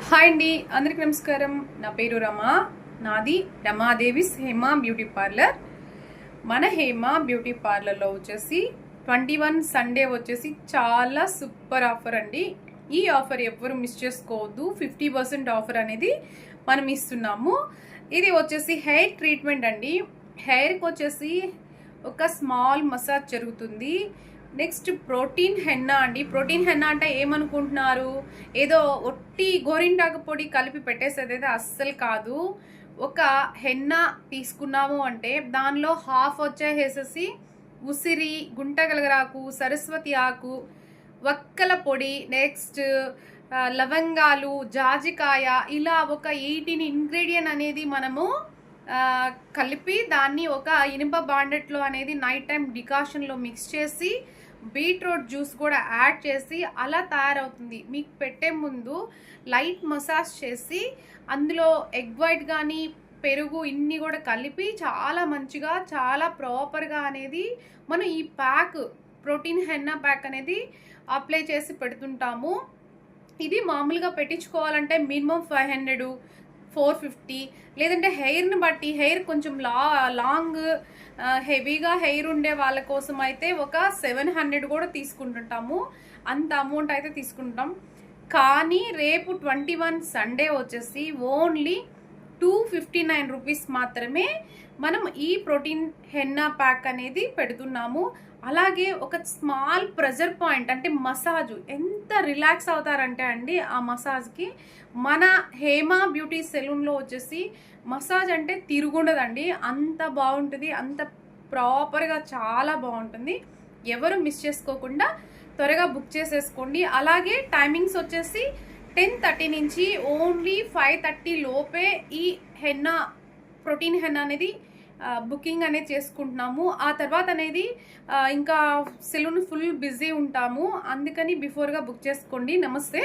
Hi అండి, అందరికి నమస్కారం. నా పేరు రమా. నాది రమాదేవిస్ హేమ బ్యూటీ పార్లర్. మన హేమ బ్యూటీ పార్లర్లో వచ్చేసి 21 సండే వచ్చేసి చాలా సూపర్ ఆఫర్ అండి. ఈ ఆఫర్ ఎవ్వరు మిస్ చేసుకోవద్దు. 50% ఆఫర్ అనేది మనం ఇస్తున్నాము. ఇది వచ్చేసి హెయిర్ ట్రీట్మెంట్ అండి. హెయిర్కి వచ్చేసి ఒక స్మాల్ మసాజ్ జరుగుతుంది. నెక్స్ట్ ప్రోటీన్ హెన్నా అండి. ప్రోటీన్ హెన్నా అంటే ఏమనుకుంటున్నారు, ఏదో ఒట్టి గోరింటాకు పొడి కలిపి పెట్టేసేది అయితే అస్సలు కాదు. ఒక హెన్నా తీసుకున్నాము అంటే దానిలో హాఫ్ వచ్చేసేసి ఉసిరి, గుంటగలగరాకు, సరస్వతి ఆకు, వక్కల పొడి, నెక్స్ట్ లవంగాలు, జాజికాయ, ఇలా ఒక 18 ఇంగ్రీడియంట్ అనేది మనము కలిపి దాన్ని ఒక ఇనుప బాండెట్లో అనేది నైట్ టైం డికాషన్లో మిక్స్ చేసి బీట్రూట్ జ్యూస్ కూడా యాడ్ చేసి అలా తయారవుతుంది. మీకు పెట్టే ముందు లైట్ మసాజ్ చేసి అందులో ఎగ్ వైట్ కానీ పెరుగు ఇన్ని కూడా కలిపి చాలా మంచిగా చాలా ప్రాపర్గా అనేది మనం ఈ ప్యాక్ ప్రోటీన్ హెన్నా ప్యాక్ అనేది అప్లై చేసి పెడుతుంటాము. ఇది మామూలుగా పెట్టించుకోవాలంటే మినిమం 500, 450, లేదంటే హెయిర్ని బట్టి హెయిర్ కొంచెం లాంగ్ హెవీగా హెయిర్ ఉండే వాళ్ళ కోసం అయితే ఒక 700 కూడా తీసుకుంటుంటాము. అంత అమౌంట్ అయితే తీసుకుంటాం. కానీ రేపు 21 సండే వచ్చేసి ఓన్లీ 259 రూపీస్ మాత్రమే మనం ఈ ప్రోటీన్ హెన్నా ప్యాక్ అనేది పెడుతున్నాము. అలాగే ఒక స్మాల్ ప్రెజర్ పాయింట్ అంటే మసాజ్ ఎంత రిలాక్స్ అవుతారంటే అండి, ఆ మసాజ్కి మన హేమ బ్యూటీ సెలూన్లో వచ్చేసి మసాజ్ అంటే తిరుగుండదండి. అంత బాగుంటుంది, అంత ప్రాపర్గా చాలా బాగుంటుంది. ఎవరు మిస్ చేసుకోకుండా త్వరగా బుక్ చేసేసుకోండి. అలాగే టైమింగ్స్ వచ్చేసి 10:30 నుంచి ఓన్లీ 5:30 లోపే ఈ హెన్నా ప్రోటీన్ హెన్నా అనేది బుకింగ్ అనేది చేసుకుంటున్నాము. ఆ తర్వాత అనేది ఇంకా సెలూన్ ఫుల్ బిజీ ఉంటాము. అందుకని బిఫోర్గా బుక్ చేసుకోండి. నమస్తే.